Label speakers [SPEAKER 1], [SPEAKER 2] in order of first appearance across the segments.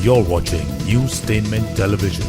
[SPEAKER 1] You're watching Newstainment Television.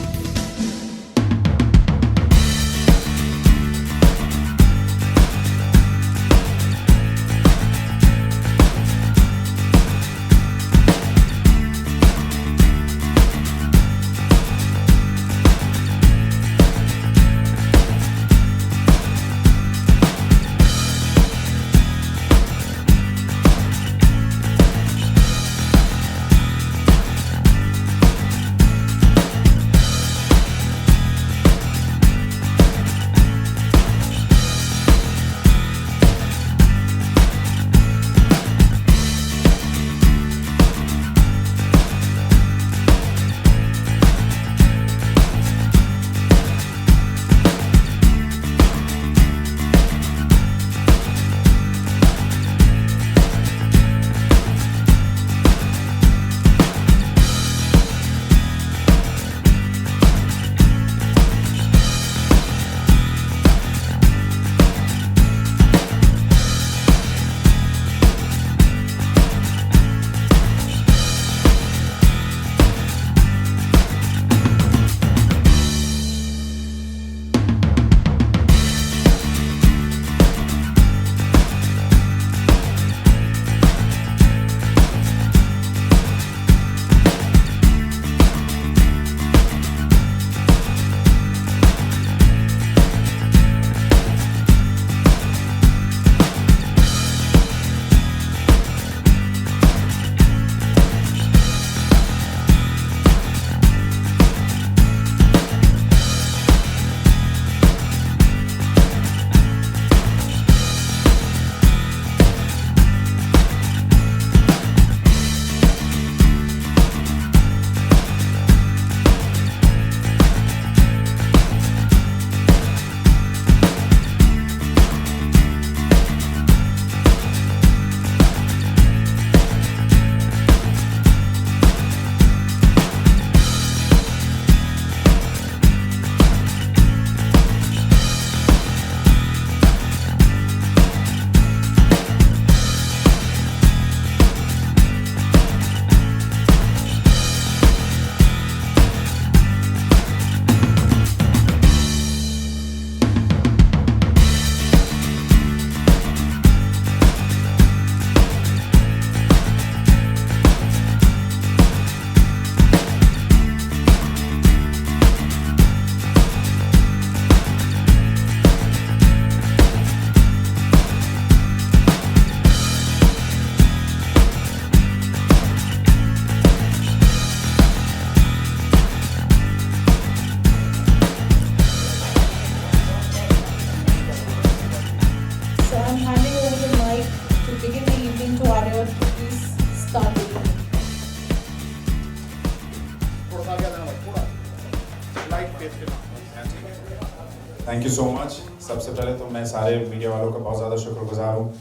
[SPEAKER 2] Thank you so much. सबसे पहले तो मैं सारे मीडिया वालों का बहुत ज़्यादा शुक्रगुजार हूँ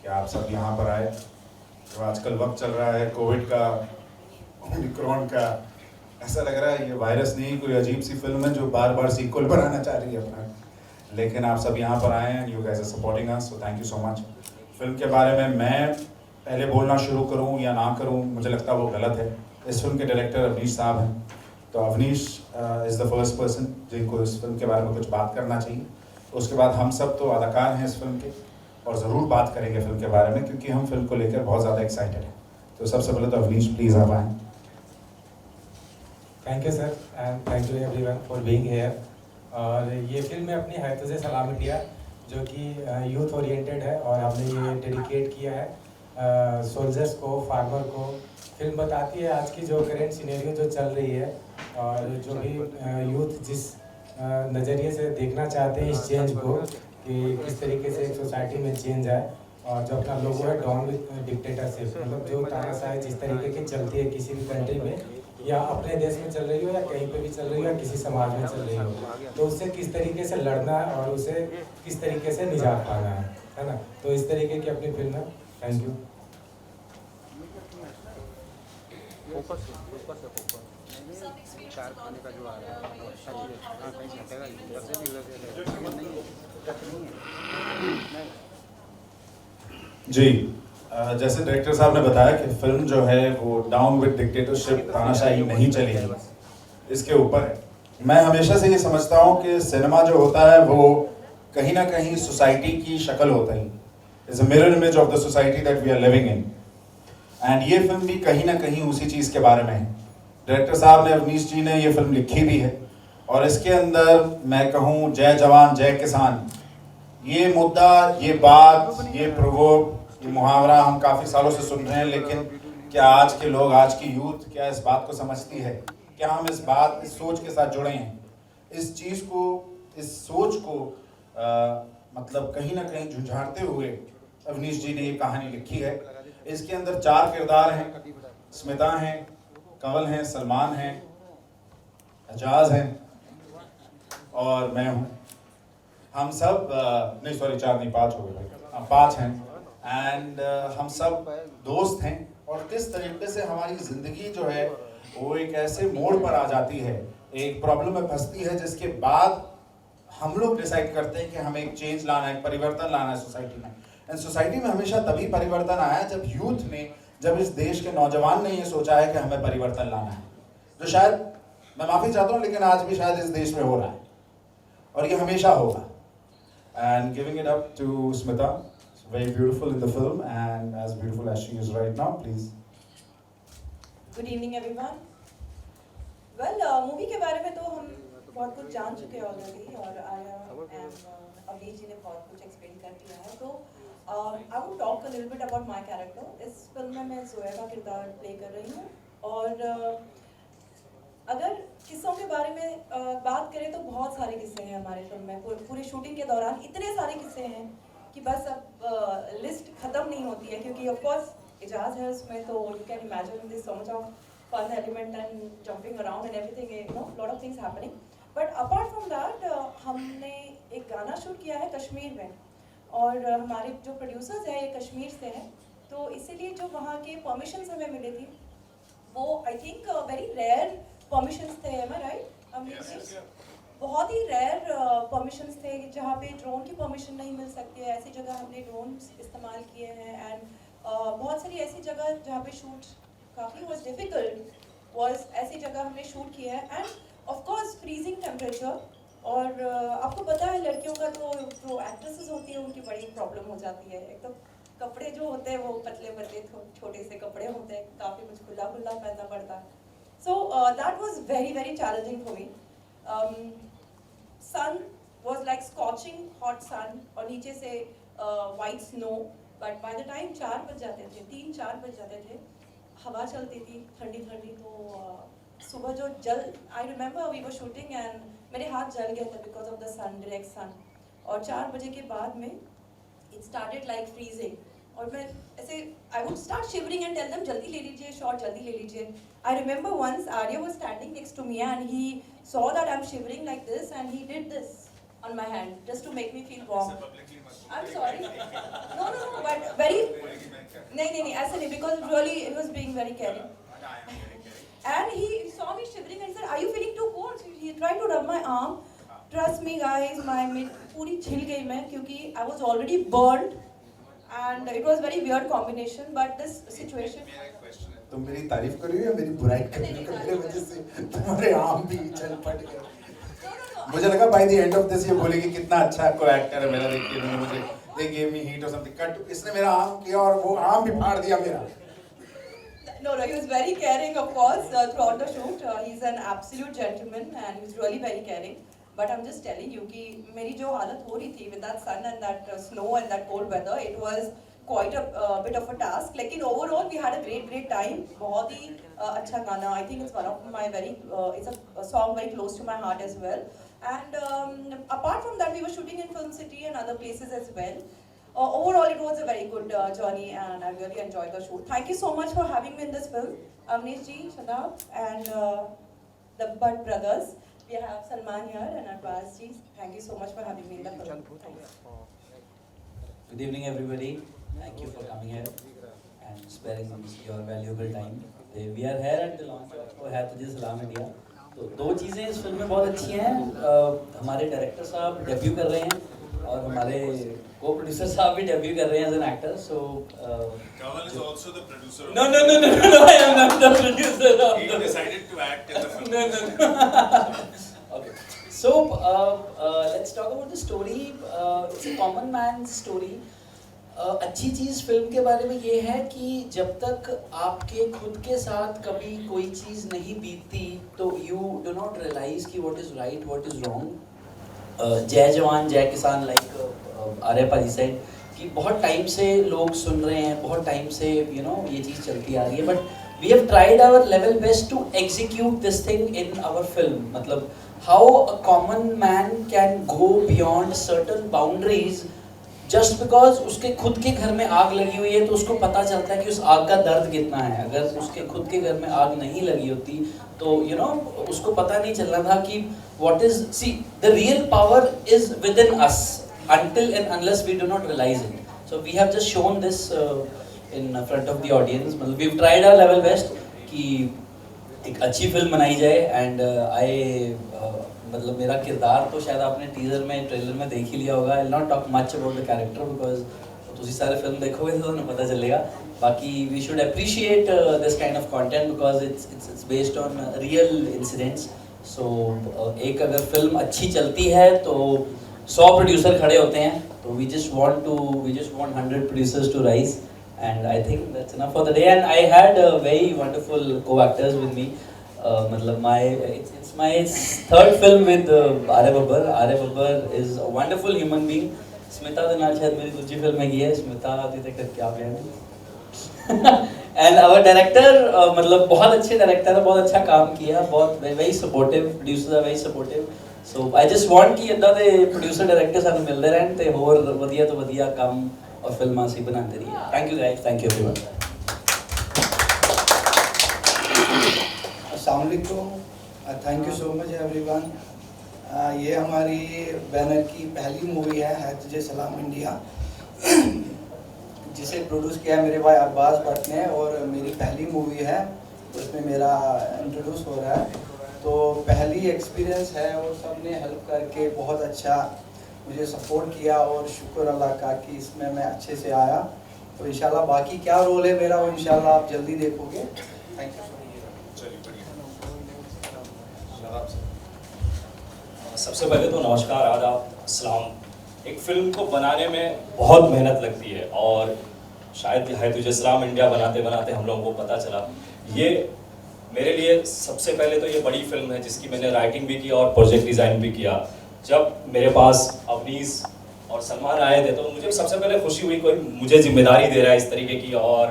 [SPEAKER 2] कि आप सब यहाँ पर आए। तो आजकल वक्त चल रहा है कोविड का, ओमिक्रॉन का, ऐसा लग रहा है ये वायरस नहीं कोई अजीब सी फिल्म है जो बार बार सीक्वल बनाना चाह रही है अपना, लेकिन आप सब यहाँ पर आए हैं, you guys are supporting us, so thank you so much. Film के बारे में मैं पहले बोलना शुरू करूँ या ना करूँ, मुझे लगता है वो गलत है। इस फिल्म के डायरेक्टर अवनीश साहब हैं, तो Avneesh is the first person जिनको इस फिल्म के बारे में कुछ बात करना चाहिए। उसके बाद हम सब तो अदाकार हैं इस फिल्म के और ज़रूर बात करेंगे फिल्म के बारे में, क्योंकि हम फिल्म को लेकर बहुत ज़्यादा एक्साइटेड हैं। तो सबसे पहले तो अवनीश प्लीज़ आप आएँ।
[SPEAKER 3] Thank you sir and thank you everyone for being here. और ये फिल्म में अपनी हैदत से सलामी दिया जो कि यूथ ओरिएंटेड है और हमने ये डेडिकेट किया है सोल्जर्स को, फार्मर को। फिल्म बताती है आज की जो करेंट सिनेरियो जो चल रही है और जो भी यूथ जिस नज़रिए से देखना चाहते हैं इस चेंज को कि किस तरीके से एक सोसाइटी में चेंज आए। और जो अपना लोगो है डॉन विद डिक्टेटरशिप, मतलब जो तानाशाही जिस तरीके की चलती है किसी भी कंट्री में या अपने देश में चल रही हो या कहीं पे भी चल रही हो या किसी समाज में चल रही हो, तो उससे किस तरीके से लड़ना है और उसे किस तरीके से निजात पाना है ना। तो इस तरीके की अपनी फिल्म है। Thank you.
[SPEAKER 2] जी, जैसे डायरेक्टर साहब ने बताया कि फिल्म जो है वो डाउन विद डिक्टेटरशिप, तानाशाही नहीं चलेगी, इसके ऊपर है। मैं हमेशा से ये समझता हूँ कि सिनेमा जो होता है वो कहीं ना कहीं सोसाइटी की शक्ल होता है, is a mirror image of the society that we are living in. And ये फिल्म भी कहीं ना कहीं उसी चीज़ के बारे में है। डायरेक्टर साहब ने, अवनीश जी ने ये फिल्म लिखी भी है, और इसके अंदर मैं कहूँ जय जवान जय किसान, ये मुद्दा, ये बात, ये प्रोवर्ब, ये मुहावरा हम काफ़ी सालों से सुन रहे हैं, लेकिन क्या आज के लोग, आज की यूथ क्या इस बात को समझती है? क्या हम इस बात, इस सोच के साथ जुड़े हैं? इस चीज़ को, इस सोच को मतलब कहीं ना कहीं झुंझारते हुए अवनीश जी ने ये कहानी लिखी है। इसके अंदर 4 किरदार हैं, स्मिता हैं, कंवल हैं, सलमान हैं, एजाज हैं और मैं हूँ। हम सब नहीं, सॉरी 4 नहीं, 5 हो गए भाई, 5 हैं। एंड हम सब दोस्त हैं, और किस तरीके से हमारी ज़िंदगी जो है वो एक ऐसे मोड़ पर आ जाती है, एक प्रॉब्लम में फंसती है, जिसके बाद हम लोग डिसाइड करते हैं कि हमें एक चेंज लाना है, परिवर्तन लाना है सोसाइटी में। एंड सोसाइटी में हमेशा तभी परिवर्तन आया जब यूथ ने, जब इस देश के नौजवान ने ये सोचा है कि हमें परिवर्तन लाना है, जो शायद, मैं माफ़ी चाहता हूँ, लेकिन आज भी शायद इस देश में हो रहा है, और ये हमेशा होगा। And giving it up to Smita, very beautiful in the film and as beautiful as she is right now, please.
[SPEAKER 4] Good evening everyone. Well, movie के बारे में तो हम बहुत कुछ जान चुके हैं ऑलरेडी, और आया एंड अवनीश जी ने बहुत कुछ एक्सप्लेन कर दिया है। तो I would talk a little bit about my character. इस फिल्म में मैं जोया का किरदार प्ले कर रही हूँ, और अगर किस्सों के बारे में बात करें तो बहुत सारे किस्से हैं हमारे फिल्म में। पूरी शूटिंग के दौरान इतने सारे किस्से हैं कि बस अब लिस्ट ख़त्म नहीं होती है, क्योंकि ऑफ कोर्स एजाज है उसमें, तो you can imagine this so much of fun element and jumping around and everything, you know, lot of things happening. But apart from that हमने एक गाना शूट किया है कश्मीर में, और हमारे जो प्रोड्यूसर्स हैं ये कश्मीर से हैं, तो इसीलिए जो वहाँ के परमिशंस हमें मिली थी वो I think very rare permissions थे, एम आई राइट? बहुत ही रेयर परमिशंस थे जहाँ पे ड्रोन की परमिशन नहीं मिल सकती है। ऐसी जगह हमने ड्रोन इस्तेमाल किए हैं, एंड बहुत सारी ऐसी जगह जहाँ पे शूट काफ़ी वॉज डिफ़िकल्ट, वॉज ऐसी जगह हमने शूट किया है। End of course freezing temperature, और आपको पता है लड़कियों का तो जो एक्ट्रेसेस होती है उनकी बड़ी प्रॉब्लम हो जाती है। एक तो कपड़े जो होते हैं वो पतले पतले छोटे से कपड़े होते हैं, काफ़ी कुछ खुला खुला पहनना पड़ता है। So that was very very challenging for me. sun was like scorching hot sun, और नीचे से white snow, but by the time 4 बज जाते थे, 3-4 बज जाते थे, हवा चलती थी ठंडी ठंडी, तो सुबह जो I remember we were shooting and मेरे हाथ जल गए थे because of the sun, direct sun, और 4 बजे के बाद में it started like freezing, और मैं ऐसे I would start shivering and tell them जल्दी ले लीजिए शॉट, जल्दी ले लीजिए। I remember once Arya was standing next to me and he saw that I'm shivering like this and he did this on my hand just to make me feel warm. I'm sorry. No, but very नहीं ऐसा नहीं, because really it was being very caring. And he saw me shivering and said, "Are you feeling too cold?" So he tried to rub my arm. Trust me guys, my mid पूरी छिल गई मैं, क्योंकि I was already burned and it was very weird combination, but this situation.
[SPEAKER 2] तुम मेरी तारीफ कर रही हो या मेरी बुराई कर रही हो? मेरे वजह से तुम्हारे आम भी चल पड़ गए। मुझे लगा by the end of this ये बोलेगी कितना अच्छा कोई एक्टर है मेरा, देखिए नहीं मुझे, दे गिव मी हीट और समथिंग। कट, इसने मेरा आम किया और वो आम भी फाड़ दिया मेरा।
[SPEAKER 4] No, he was very caring, of course, throughout the shoot. He's an absolute gentleman and he's really very caring. But I'm just telling you कि मेरी जो हालत हो रही थी with that sun and that snow and that cold weather, it was quite a bit of a task. लेकिन overall we had a great time. बहुत ही अच्छा गाना. I think it's one of my it's a song very close to my heart as well. And apart from that, we were shooting in Film City and other places as well. Overall, it was a very good journey and I really enjoyed the shoot. Thank you so much for having me in this film. Avnish ji, Shadab, and the Bhatt brothers. We have Salman here and Arbaz ji. Thank you so much for having me in the film. Thanks.
[SPEAKER 5] Good evening, everybody. Thank you for coming here and sparing your valuable time. We are here at the launch of है तुझे सलाम India. तो 2 चीज़ें इस film में बहुत अच्छी हैं। हमारे डायरेक्टर साहब डेब्यू कर रहे हैं और हमारे को प्रोड्यूसर साहब भी डेब्यू कर रहे हैं as an actor. So
[SPEAKER 6] Kamal is also the producer of
[SPEAKER 5] no, I am not the producer of
[SPEAKER 6] He decided to act in the film.
[SPEAKER 5] No. Okay. So let's talk about the story. It's a common man's story. अच्छी चीज़ film के बारे में ये है कि जब तक आपके खुद के साथ कभी कोई चीज़ नहीं बीतती तो you do not realize कि what is right, what is wrong. जय जवान जय किसान लाइक आर्य पाजी सेड कि बहुत टाइम से लोग सुन रहे हैं, बहुत टाइम से यू नो ये चीज़ चलती आ रही है, but we have tried our level best to execute this thing in our film. मतलब how a common man can go beyond certain boundaries just because उसके खुद के घर में आग लगी हुई है तो उसको पता चलता है कि उस आग का दर्द कितना है. अगर उसके खुद के घर में आग नहीं लगी होती तो यू नो उसको पता नहीं चलना था कि what is, see, the real power is within us until and unless we do not realize it. So we have just shown this in front of the audience. मतलब we've tried our level best कि एक अच्छी film बनाई जाए and मतलब मेरा किरदार तो शायद आपने टीजर में ट्रेलर में देख ही लिया होगा. I'll not talk much about the character because तुसी सारे फिल्म देखोगे तो तुम्हें पता चलेगा. बाकी we should appreciate this kind of content because it's based on real incidents. So एक अगर फिल्म अच्छी चलती है तो 100 प्रोड्यूसर खड़े होते हैं तो we just want 100 producers to rise and I think that's enough for the day. And I had very wonderful co-actors with me. मतलब it's my third film with Arya Babbar. Arya Babbar is a wonderful human being. Smita के नाल शायद मेरी दूसरी film में की है. स्मिता आती तक क्या प्लान है. एंड आवर डायरेक्टर मतलब बहुत अच्छे डायरेक्टर है, बहुत अच्छा काम किया, बहुत वेरी सपोर्टिव प्रोड्यूसर है, very supportive. So I just want कि इदाਂ ਦੇ प्रोड्यूसर डायरेक्टर ਸਾਨੂੰ ਮਿਲਦੇ ਰਹਿਣ ਤੇ ਹੋਰ ਵਧੀਆ ਤੋਂ ਵਧੀਆ ਕੰਮ और ਫਿਲਮਾਂ ਅਸੀਂ ਬਣਾਉਂਦੇ ਰਹੀਏ. Thank you guys, thank you everyone.
[SPEAKER 7] अस्सलाम वालेकुम, thank you so much everyone. ये हमारी बैनर की पहली मूवी है तुझे सलाम इंडिया, जिसे प्रोड्यूस किया है मेरे भाई अब्बास भट्ट ने और मेरी पहली मूवी है उसमें मेरा इंट्रोड्यूस हो रहा है. तो पहली एक्सपीरियंस है और सब ने हेल्प करके बहुत अच्छा मुझे सपोर्ट किया और शुक्र अल्लाह का कि इसमें मैं अच्छे से आया. तो इंशाल्लाह बाकी क्या रोल है मेरा वो इंशाल्लाह आप जल्दी देखोगे. Thank you.
[SPEAKER 8] सबसे पहले तो नमस्कार, आदाब, अस्सलाम. एक फिल्म को बनाने में बहुत मेहनत लगती है और शायद है तुझे सलाम इंडिया बनाते बनाते हम लोगों को पता चला. ये मेरे लिए सबसे पहले तो ये बड़ी फिल्म है जिसकी मैंने राइटिंग भी की और प्रोजेक्ट डिज़ाइन भी किया. जब मेरे पास अवनीश और सलमान आए थे तो मुझे सबसे पहले खुशी हुई कोई मुझे जिम्मेदारी दे रहा है इस तरीके की. और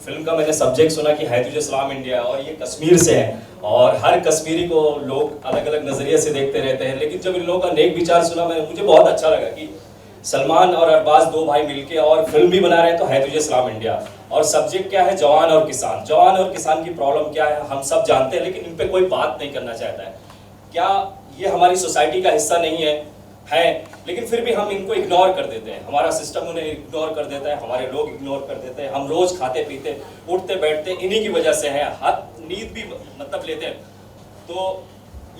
[SPEAKER 8] फिल्म का मैंने सब्जेक्ट सुना कि है तुझे सलाम इंडिया और ये कश्मीर से है और हर कश्मीरी को लोग अलग अलग नज़रिए से देखते रहते हैं. लेकिन जब इन लोगों का नेक विचार सुना मुझे बहुत अच्छा लगा कि सलमान और अरबाज दो भाई मिलके और फिल्म भी बना रहे हैं तो है तुझे सलाम इंडिया. और सब्जेक्ट क्या है, जवान और किसान. जवान और किसान की प्रॉब्लम क्या है हम सब जानते हैं लेकिन इन पे कोई बात नहीं करना चाहता है. क्या ये हमारी सोसाइटी का हिस्सा नहीं है? लेकिन फिर भी हम इनको इग्नोर कर देते हैं. हमारा सिस्टम उन्हें इग्नोर कर देता है, हमारे लोग इग्नोर कर देते हैं. हम रोज खाते पीते उठते बैठते इन्हीं की वजह से है, नींद भी मतलब लेते हैं. तो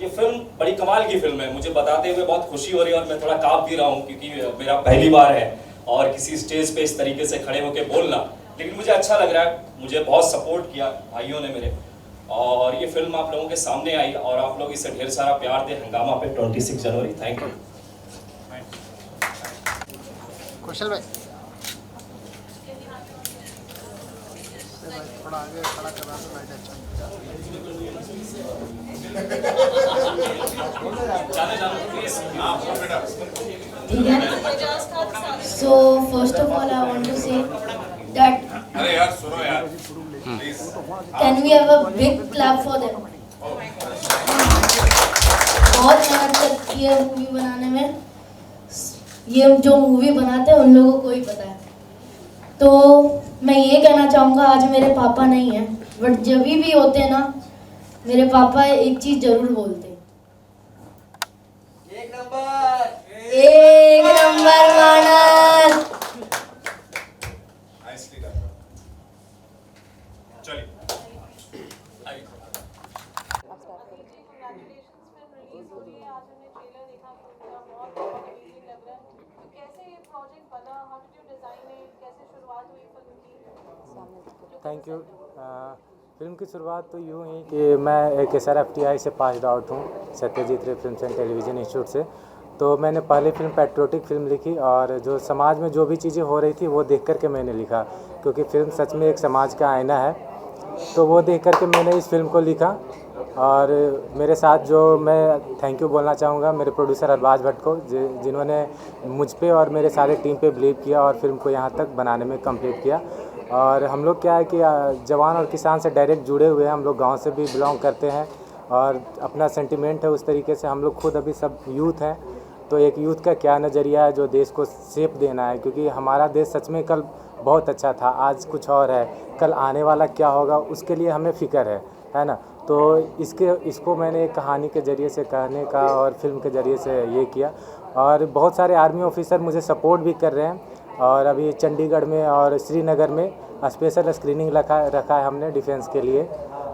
[SPEAKER 8] ये फिल्म बड़ी कमाल की फिल्म है. मुझे बताते हुए बहुत खुशी हो रही है और मैं थोड़ा काँप भी रहा हूँ क्योंकि मेरा पहली बार है और किसी स्टेज पे इस तरीके से खड़े होकर बोलना. लेकिन मुझे अच्छा लग रहा है. मुझे बहुत सपोर्ट किया भाइयों ने मेरे और ये फिल्म आप लोगों के सामने आई और आप लोग इसे ढेर सारा प्यार दे हंगामा पे 26 जनवरी. Thank you.
[SPEAKER 9] कौशल भाई थोड़ा आगे खड़ा करना तो लाइट अच्छा.
[SPEAKER 10] So first of all, I want to say that
[SPEAKER 6] अरे यार सुनो यार please.
[SPEAKER 10] can we have a big clap for them? बहुत मेहनत की है मूवी बनाने में. ये जो मूवी बनाते हैं उन लोगों को ही पता है. तो मैं ये कहना चाहूँगा आज मेरे पापा नहीं हैं बट जब भी होते हैं ना मेरे पापा एक चीज़ जरूर बोलते हैं, एक नंबर मानस.
[SPEAKER 6] Nicely done. चलिए
[SPEAKER 4] Congratulations, फिल्म रिलीज हो रही है. आज हमने ट्रेलर देखा फिल्म का, बहुत अमेजिंग लग रहा है. तो कैसे
[SPEAKER 3] थैंक यू। फिल्म की शुरुआत तो यूँ ही कि मैं एक SRFTI से पास्ड आउट हूँ, सत्यजीत रे फिल्म एंड टेलीविज़न इंस्टीट्यूट से। तो मैंने पहली फिल्म पैट्रियोटिक फिल्म लिखी और जो समाज में जो भी चीज़ें हो रही थी वो देख कर के मैंने लिखा, क्योंकि फिल्म सच में एक समाज का आईना है। तो वो देख कर के मैंने इस फिल्म को लिखा। और मेरे साथ जो मैं थैंक यू बोलना चाहूँगा मेरे प्रोड्यूसर अरबाज भट्ट को, जिन्होंने मुझ पे और मेरे सारे टीम पे बिलीव किया और फिल्म को यहाँ तक बनाने में कंप्लीट किया। और हम लोग क्या है कि जवान और किसान से डायरेक्ट जुड़े हुए हैं, हम लोग गांव से भी बिलोंग करते हैं और अपना सेंटिमेंट है उस तरीके से। हम लोग खुद अभी सब यूथ हैं, तो एक यूथ का क्या नज़रिया है जो देश को शेप देना है, क्योंकि हमारा देश सच में कल बहुत अच्छा था, आज कुछ और है, कल आने वाला क्या होगा उसके लिए हमें फ़िक्र है ना। तो इसको मैंने एक कहानी के ज़रिए से कहने का और फिल्म के ज़रिए से ये किया। और बहुत सारे आर्मी ऑफिसर मुझे सपोर्ट भी कर रहे हैं और अभी चंडीगढ़ में और श्रीनगर में स्पेशल स्क्रीनिंग रखा है हमने डिफेंस के लिए।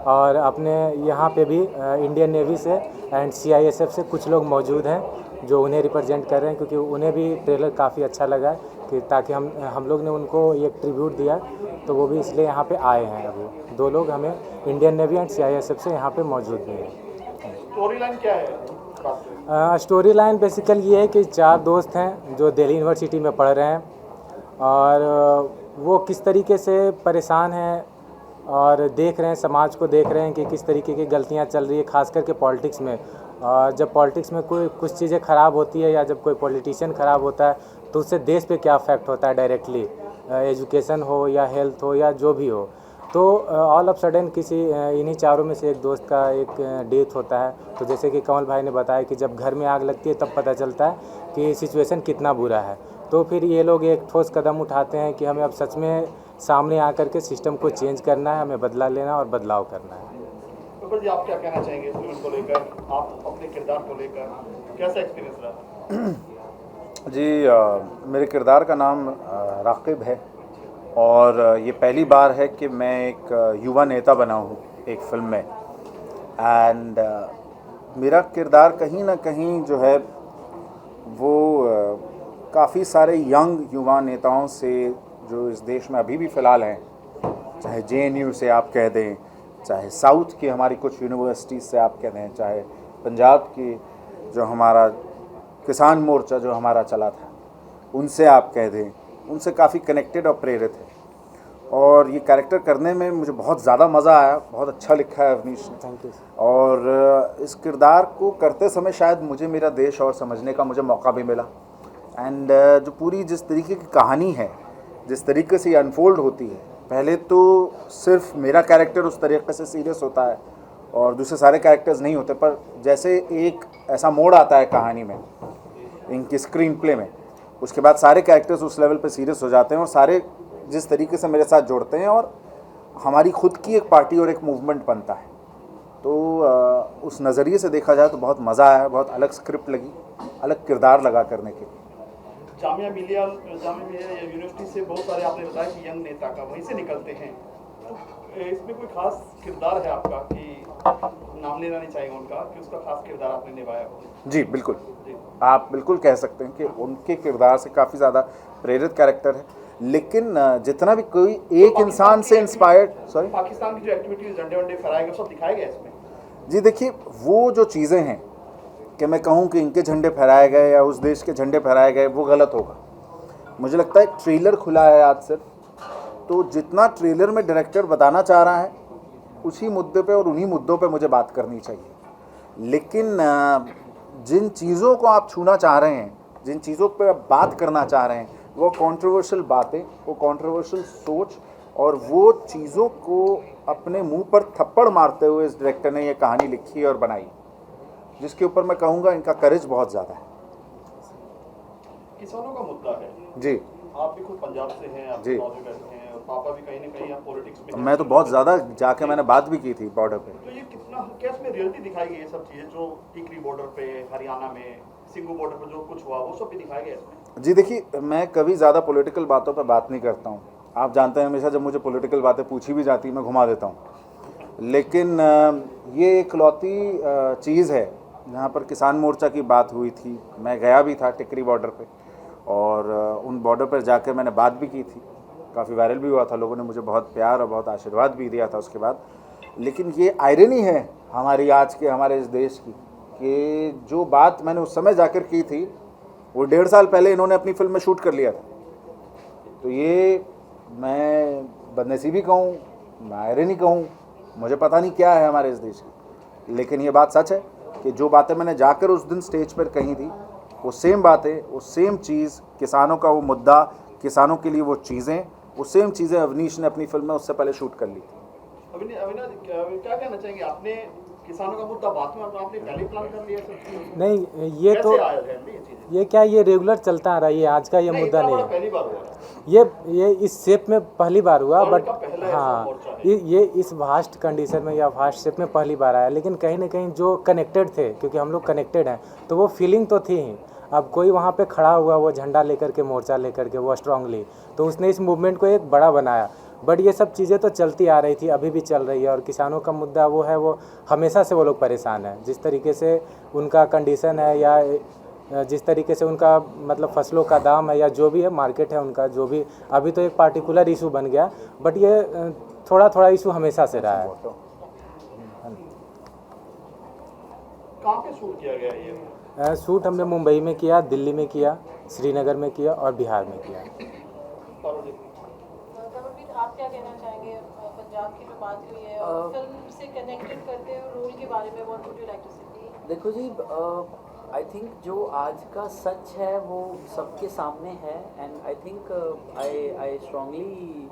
[SPEAKER 3] और अपने यहाँ पे भी इंडियन नेवी से एंड CISF से कुछ लोग मौजूद हैं जो उन्हें रिप्रेजेंट कर रहे हैं, क्योंकि उन्हें भी ट्रेलर काफ़ी अच्छा लगा है कि ताकि हम लोग ने उनको एक ट्रिब्यूट दिया, तो वो भी इसलिए यहाँ पे आए हैं। अभी 2 लोग हमें इंडियन नेवी एंड CISF से यहाँ पे मौजूद भी हैं।
[SPEAKER 11] स्टोरी लाइन क्या है?
[SPEAKER 3] स्टोरी लाइन बेसिकल ये है कि 4 दोस्त हैं जो दिल्ली यूनिवर्सिटी में पढ़ रहे हैं और वो किस तरीके से परेशान हैं और देख रहे हैं, समाज को देख रहे हैं कि किस तरीके की गलतियाँ चल रही है, खास करके पॉलिटिक्स में। और जब पॉलिटिक्स में कोई कुछ चीज़ें ख़राब होती है या जब कोई पॉलिटिशियन ख़राब होता है तो उससे देश पे क्या अफेक्ट होता है डायरेक्टली, एजुकेशन हो या हेल्थ हो या जो भी हो। तो ऑल ऑफ सडन किसी इन्हीं चारों में से एक दोस्त का एक डेथ होता है। तो जैसे कि कमल भाई ने बताया कि जब घर में आग लगती है तब पता चलता है कि सिचुएशन कितना बुरा है। तो फिर ये लोग एक ठोस कदम उठाते हैं कि हमें अब सच में सामने आकर के सिस्टम को चेंज करना है, हमें बदला लेना और बदलाव करना है।
[SPEAKER 11] तो जी आप क्या कहना चाहेंगे इस फिल्म को लेकर, आप अपने किरदार को लेकर कैसा एक्सपीरियंस रहा?
[SPEAKER 2] जी मेरे किरदार का नाम राकिब है और ये पहली बार है कि मैं एक युवा नेता बना हूँ एक फिल्म में। एंड मेरा किरदार कहीं ना कहीं जो है वो काफ़ी सारे यंग युवा नेताओं से जो इस देश में अभी भी फ़िलहाल हैं, चाहे JNU से आप कह दें, चाहे साउथ की हमारी कुछ यूनिवर्सिटीज़ से आप कह दें, चाहे पंजाब की जो हमारा किसान मोर्चा जो हमारा चला था उनसे आप कह दें, उनसे काफ़ी कनेक्टेड और प्रेरित है। और ये कैरेक्टर करने में मुझे बहुत ज़्यादा मज़ा आया, बहुत अच्छा लिखा है अवनीश ने।
[SPEAKER 3] Thank you.
[SPEAKER 2] और इस किरदार को करते समय शायद मुझे मेरा देश और समझने का मुझे मौका भी मिला। एंड जो पूरी जिस तरीके की कहानी है, जिस तरीके से ये अनफोल्ड होती है, पहले तो सिर्फ मेरा कैरेक्टर उस तरीके से सीरियस होता है और दूसरे सारे कैरेक्टर्स नहीं होते, पर जैसे एक ऐसा मोड़ आता है कहानी में, इनकी स्क्रीन प्ले में, उसके बाद सारे कैरेक्टर्स उस लेवल पे सीरियस हो जाते हैं और सारे जिस तरीके से मेरे साथ जुड़ते हैं और हमारी खुद की एक पार्टी और एक मूवमेंट बनता है। तो उस नज़रिए से देखा जाए तो बहुत मज़ा आया, बहुत अलग स्क्रिप्ट लगी, अलग किरदार लगा करने के लिए।
[SPEAKER 11] जामिया मिलिया यूनिवर्सिटी से बहुत सारे आपने बताया कि यंग नेता का वहीं से निकलते हैं, तो इसमें कोई खास किरदार है आपका कि नाम लेना नहीं चाहेंगे उनका कि उसका खास किरदार आपने निभाया हो?
[SPEAKER 2] जी बिल्कुल, आप बिल्कुल कह सकते हैं कि उनके किरदार से काफ़ी ज़्यादा प्रेरित कैरेक्टर है। लेकिन जितना भी कोई एक इंसान से इंस्पायर्ड, सॉरी,
[SPEAKER 11] पाकिस्तान की जो एक्टिविटीज झंडे वंडे फहराए गए सब दिखाए गए इसमें?
[SPEAKER 2] जी देखिए, वो जो चीज़ें हैं कि मैं कहूँ कि इनके झंडे फहराए गए या उस देश के झंडे फहराए गए, वो गलत होगा। मुझे लगता है ट्रेलर खुला है आज से, तो जितना ट्रेलर में डायरेक्टर बताना चाह रहा है उसी मुद्दे पे और उन्हीं मुद्दों पे मुझे बात करनी चाहिए। लेकिन जिन चीज़ों को आप छूना चाह रहे हैं, जिन चीज़ों पे आप बात करना चाह रहे हैं, वो कंट्रोवर्शियल बातें, वो कंट्रोवर्शियल सोच और वो चीज़ों को अपने मुंह पर थप्पड़ मारते हुए इस डायरेक्टर ने ये कहानी लिखी और बनाई, जिसके ऊपर मैं कहूँगा इनका करेज बहुत ज़्यादा है।
[SPEAKER 11] किसानों का मुद्दा है
[SPEAKER 2] जी,
[SPEAKER 11] आप भी खुद पंजाब से हैं, आप
[SPEAKER 2] जी,
[SPEAKER 11] हैं और पापा भी कहीं ना कहीं आप पॉलिटिक्स में,
[SPEAKER 2] मैं तो बहुत ज़्यादा जाके मैंने बात भी की थी बॉर्डर पे।
[SPEAKER 11] तो ये कितना क्या इसमें रियलिटी दिखाई गई है सब चीज़ें जो टिकरी बॉर्डर पे, हरियाणा में सिंगू बॉर्डर पे जो कुछ हुआ वो सब भी दिखाया गया इसमें?
[SPEAKER 2] जी देखिए, मैं कभी ज़्यादा पॉलिटिकल बातों पर बात नहीं करता हूँ। आप जानते हैं हमेशा जब मुझे पॉलिटिकल बातें पूछी भी जाती मैं घुमा देता हूँ। लेकिन ये इकलौती चीज़ है जहाँ पर किसान मोर्चा की बात हुई थी। मैं गया भी था टिकरी बॉर्डर पे और उन बॉर्डर पर जाकर मैंने बात भी की थी काफ़ी वायरल भी हुआ था, लोगों ने मुझे बहुत प्यार और बहुत आशीर्वाद भी दिया था उसके बाद। लेकिन ये आयरनी है हमारी आज के हमारे इस देश की कि जो बात मैंने उस समय जाकर की थी वो 1.5 साल पहले इन्होंने अपनी फिल्म में शूट कर लिया था। तो ये मैं बदनसीबी कहूँ, मैं आयरनी कहूँ, मुझे पता नहीं क्या है हमारे इस देश की, लेकिन ये बात सच है कि जो बातें मैंने जाकर उस दिन स्टेज पर कही थी वो सेम बातें, वो सेम चीज़, किसानों का वो मुद्दा, किसानों के लिए वो चीज़ें, वो सेम चीज़ें अवनीश ने अपनी फिल्म में उससे पहले शूट कर ली थी।
[SPEAKER 11] अविनाश क्या कहना चाहेंगे? आपने किसानों का मुद्दा बाद में आपने पहले प्लान कर लिया सब?
[SPEAKER 3] नहीं, ये तो ये क्या, ये रेगुलर चलता आ रहा है, ये आज का ये मुद्दा नहीं है।
[SPEAKER 11] पहली बार हुआ
[SPEAKER 3] ये इस शेप में पहली बार हुआ, बट हाँ
[SPEAKER 11] मोर्चा
[SPEAKER 3] ये इस वास्ट कंडीशन में या वास्ट शेप में पहली बार आया। लेकिन कहीं ना कहीं जो कनेक्टेड थे, क्योंकि हम लोग कनेक्टेड हैं, तो वो फीलिंग तो थी ही। अब कोई वहाँ पे खड़ा हुआ वो झंडा लेकर के, मोर्चा लेकर के, वो स्ट्रांगली, तो उसने इस मूवमेंट को एक बड़ा बनाया। बट ये सब चीज़ें तो चलती आ रही थी, अभी भी चल रही है। और किसानों का मुद्दा वो है, वो हमेशा से वो लोग परेशान हैं। जिस तरीके से उनका कंडीशन है या जिस तरीके से उनका मतलब फसलों का दाम है या जो भी है मार्केट है उनका, जो भी अभी तो एक पार्टिकुलर इशू बन गया, बट ये थोड़ा थोड़ा इशू हमेशा से रहा है।
[SPEAKER 11] कहाँ पे शूट किया गया ये?
[SPEAKER 3] शूट हमने मुंबई में किया, दिल्ली में किया, श्रीनगर में किया और बिहार में किया।
[SPEAKER 4] आप क्या कहना चाहेंगे पंजाब की जो बात हुई है और फिल्म से कनेक्टेड करते हुए रोल के बारे में, what would you like to say?
[SPEAKER 5] देखो जी, आई थिंक जो आज का सच है वो सबके सामने है। And I think I strongly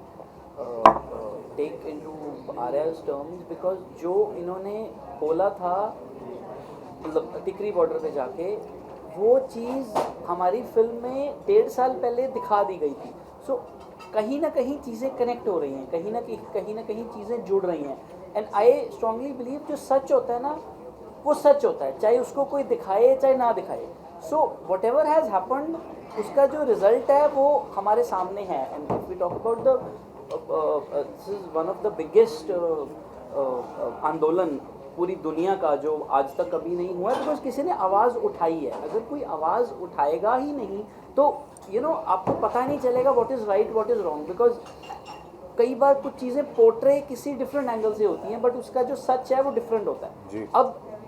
[SPEAKER 5] take into Arya's terms, because जो इन्होंने बोला था मतलब टिकरी बॉर्डर पे जाके, वो चीज़ हमारी फिल्म में 1.5 साल पहले दिखा दी गई थी। सो कहीं ना कहीं चीज़ें कनेक्ट हो रही हैं, कहीं ना कहीं चीज़ें जुड़ रही हैं। एंड आई स्ट्रांगली बिलीव जो सच होता है ना, वो सच होता है, चाहे उसको कोई दिखाए चाहे ना दिखाए। So whatever has happened, उसका जो रिजल्ट है वो हमारे सामने है। And if we talk about the this is one of the biggest आंदोलन पूरी दुनिया का जो आज तक कभी नहीं हुआ है, बिकॉज किसी ने आवाज़ उठाई है। अगर कोई आवाज़ उठाएगा ही नहीं तो आपको पता नहीं चलेगा what is right what is wrong. Because कई बार कुछ चीज़ें पोर्ट्रे किसी डिफरेंट एंगल से होती हैं, बट उसका जो सच है वो डिफरेंट होता है। अब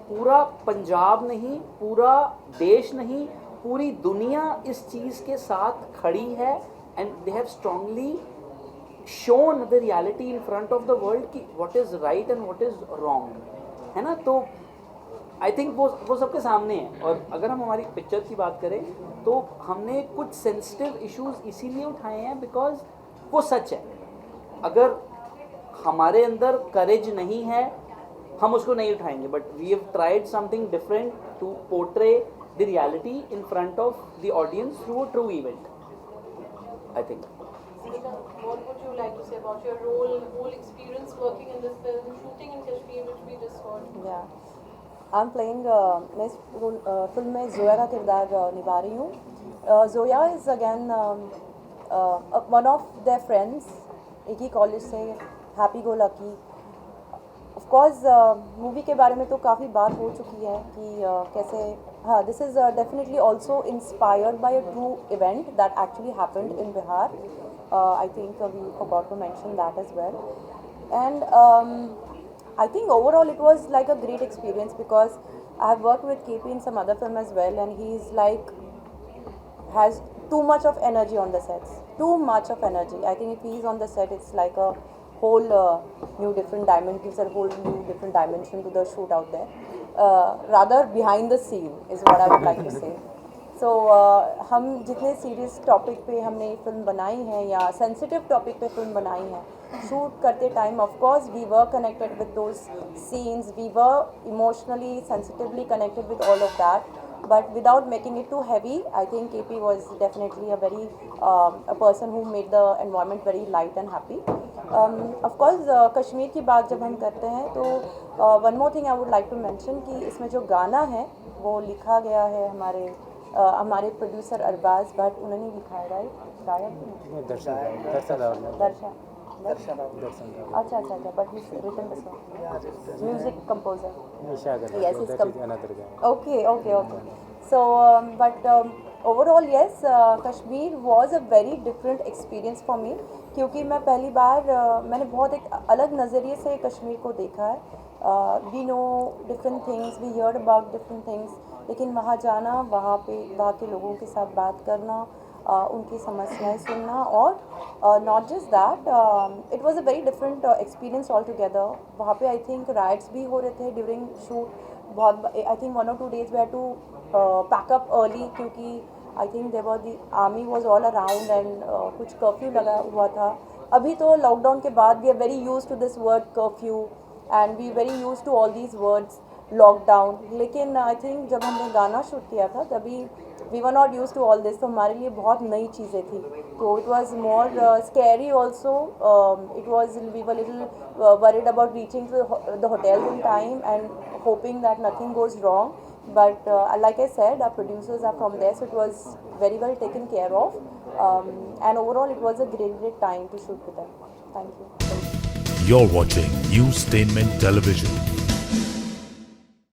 [SPEAKER 5] पूरा पंजाब नहीं, पूरा देश नहीं, पूरी दुनिया इस चीज़ के साथ खड़ी है। And they have strongly shown the reality in front of the world कि what is right and what is wrong, है ना। तो आई थिंक वो सबके सामने है। और अगर हम हमारी पिक्चर की बात करें तो हमने कुछ सेंसिटिव इश्यूज इसीलिए उठाए हैं बिकॉज वो सच है। अगर हमारे अंदर करेज नहीं है हम उसको नहीं उठाएंगे, but we have tried something different to portray the reality in front of the audience through a true event, I think.
[SPEAKER 4] What would you like to say about your whole experience working in this film, shooting in Kashmir, which we just heard?
[SPEAKER 12] Yeah, I'm playing. मैं film में जोया का किरदार निभा रही हूँ। Zoya is again one of their friends, एक ही college से, happy go lucky. Of course movie के बारे में तो काफ़ी बात हो चुकी है कि कैसे, हाँ, this is definitely also inspired by a true event that actually happened in Bihar. I think we forgot to mention that as well. And I think overall it was like a great experience because I have worked with KP in some other film as well, and he's like has too much of energy on the sets, too much of energy. I think if he's on the set, it's like a whole new different dimension, gives a whole new different dimension to the shoot out there. Rather behind the scene is what I would like to say. So हम जितने serious topic पे हमने ये film बनाई है या sensitive topic पे film बनाई है, शूट करते time of course we were connected with those scenes, we were emotionally sensitively connected with all of that, but without making it too heavy. I think KP was definitely a very a person who made the environment very light and happy. Of course Kashmir की बात जब हम करते हैं तो one more thing I would like to mention कि इसमें जो गाना है वो लिखा गया है हमारे प्रोड्यूसर अरबाज भट्ट, उन्होंने लिखा है, राइट? शायद दर्शन रावत. अच्छा, but he's written the song.
[SPEAKER 3] Yeah,
[SPEAKER 12] Music composer.
[SPEAKER 3] Nisha Agarwal.
[SPEAKER 12] Yes,
[SPEAKER 3] so
[SPEAKER 12] it's
[SPEAKER 3] that is another guy.
[SPEAKER 12] Okay. So, overall, yes, Kashmir was a very different experience for me क्योंकि मैं पहली बार मैंने बहुत एक अलग नज़रिए से कश्मीर को देखा है. We know different things, we heard about different things, लेकिन वहाँ जाना, वहाँ के लोगों के साथ बात करना, उनकी समस्याएं सुनना और not just that, it was a very different experience altogether. वहाँ पे I think riots भी हो रहे थे during shoot. बहुत I think 1 or 2 days we had to pack up early क्योंकि I think the army was all around and कुछ curfew लगा हुआ था. अभी तो लॉकडाउन के बाद we are very used to this word curfew and we very used to all these words lockdown. लेकिन I think जब हमने गाना शूट किया था तभी we were not used to all this, तो हमारे लिए बहुत नई चीज़ें थी. तो it was more scary also. We were little worried about reaching to the hotel in time and hoping that nothing goes wrong. But like I said, our producers are from there, so it was very well taken care of. And overall, it was a great time to shoot with them. Thank you.
[SPEAKER 1] You're watching Newstainment Television.